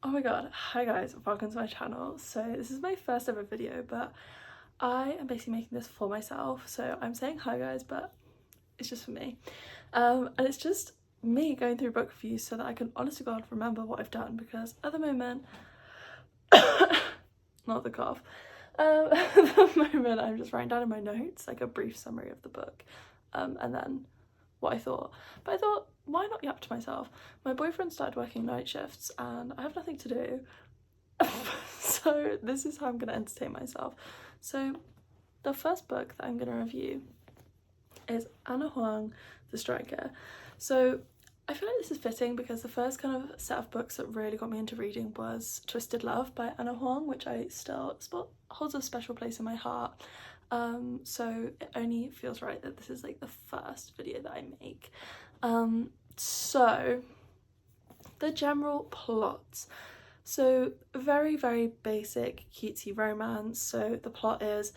Oh my god, hi guys, welcome to my channel. So this is my first ever video, but I am basically making this for myself. So I'm saying hi guys, but it's just for me. And it's just me going through book reviews so that I can honest to god remember what I've done, because at the moment, not the cough, at the moment I'm just writing down in my notes like a brief summary of the book, and then what I thought. But I thought, why not yap to myself? My boyfriend started working night shifts and I have nothing to do. So this is how I'm going to entertain myself. So the first book that I'm going to review is Anna Huang, The Striker. So I feel like this is fitting because the first kind of set of books that really got me into reading was Twisted Love by Anna Huang, which I still holds a special place in my heart. So it only feels right that this is like the first video that I make. So the general plot. So very basic cutesy romance. So the plot is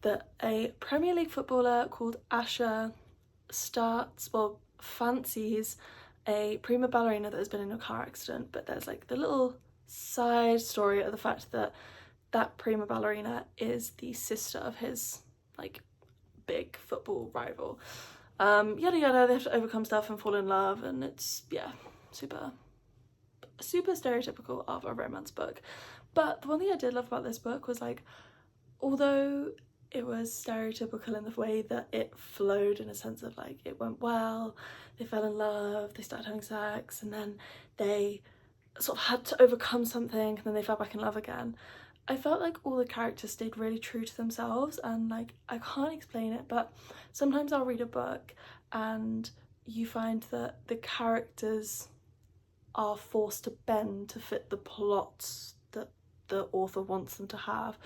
that a Premier League footballer called Asha fancies a prima ballerina that has been in a car accident, but there's like the little side story of the fact that that prima ballerina is the sister of his like big football rival. Yada yada, they have to overcome stuff and fall in love, and it's, yeah, super stereotypical of a romance book. But the one thing I did love about this book was, like, although it was stereotypical in the way that it flowed, in a sense of like it went well, they fell in love, they started having sex, and then they sort of had to overcome something, and then they fell back in love again. I felt like all the characters stayed really true to themselves, and like I can't explain it, but sometimes I'll read a book and you find that the characters are forced to bend to fit the plots that the author wants them to have,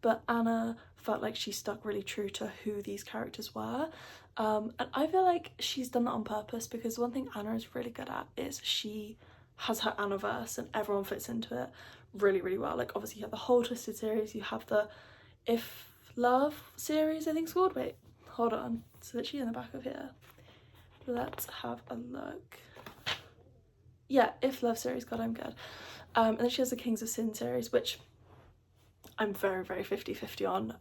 but Anna felt like she stuck really true to who these characters were, and I feel like she's done that on purpose, because one thing Anna is really good at is she has her Annaverse and everyone fits into it really well. Like, obviously you have the whole Twisted series, you have the If Love series, I think it's called. Wait, hold on, it's literally in the back of here. Let's have a look. Yeah, If Love series, god I'm good. And then she has the Kings of Sin series, which I'm very 50-50 on.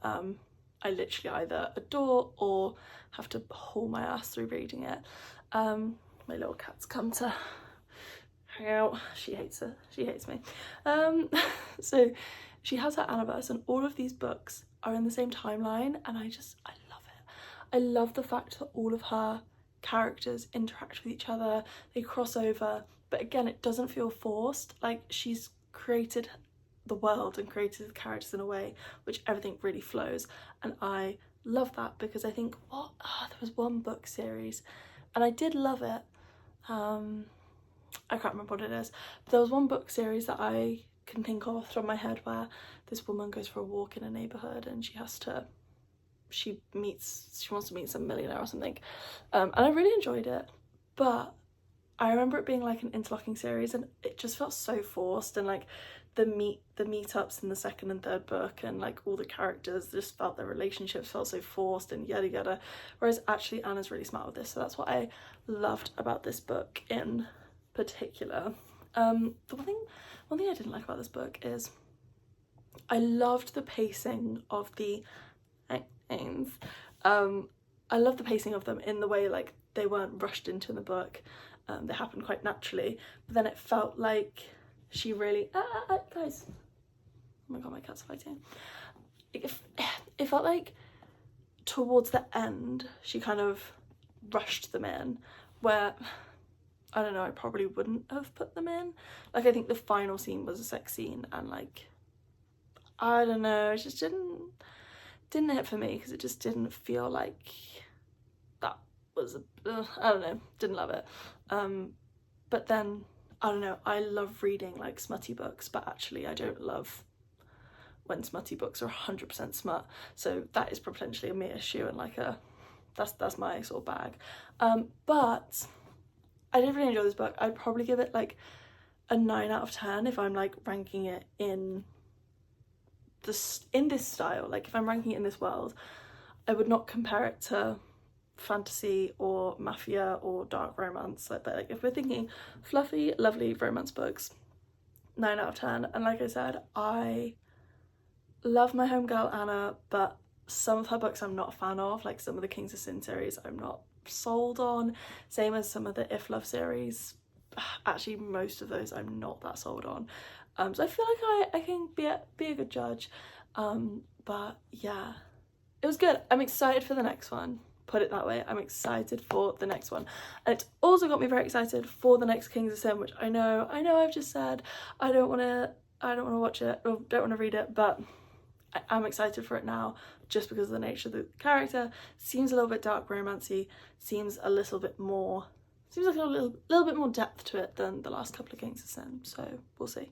I literally either adore or have to haul my ass through reading it. My little cat's come to hang out. She hates me. So she has her Anniversary, and all of these books are in the same timeline, and I love it. I love the fact that all of her characters interact with each other, they cross over, but again it doesn't feel forced. Like, she's created the world and created the characters in a way which everything really flows, and I love that, because I think there was one book series and I did love it, I can't remember what it is, but there was one book series that I can think of off the top of my head where this woman goes for a walk in a neighbourhood and she wants to meet some millionaire or something, and I really enjoyed it, but I remember it being like an interlocking series and it just felt so forced, and like the meetups in the second and third book, and like all the characters just felt, their relationships felt so forced and yada yada, whereas actually Anna's really smart with this, so that's what I loved about this book in particular. The one thing I didn't like about this book is I loved the pacing of the I love the pacing of them in the way like they weren't rushed into the book. They happened quite naturally, but then it felt like she really guys, oh my god, my cat's fighting. It felt like towards the end she kind of rushed them in, where I don't know, I probably wouldn't have put them in. Like, I think the final scene was a sex scene, and like, I don't know, it just didn't hit for me, because it just didn't feel like that was I don't know, didn't love it. But then, I don't know, I love reading like smutty books, but actually I don't love when smutty books are 100% smut, so that is potentially a me issue, and like that's my sort of bag. But I did really enjoy this book. I'd probably give it like a 9 out of 10 if I'm like ranking it in this style. Like, if I'm ranking it in this world, I would not compare it to fantasy or mafia or dark romance. But like, if we're thinking fluffy, lovely romance books, 9 out of 10. And like I said, I love my homegirl Anna, but some of her books I'm not a fan of, like some of the Kings of Sin series I'm not sold on, same as some of the If Love series. Actually, most of those I'm not that sold on. So I feel like I can be a good judge. But yeah, it was good. I'm excited for the next one. Put it that way. I'm excited for the next one. And it's also got me very excited for the next Kings of Sin, which I know I've just said I don't want to watch it or don't want to read it, but I'm excited for it now just because of the nature of the character. Seems a little bit dark romancy, seems like a little bit more depth to it than the last couple of Kings of Sin, so we'll see.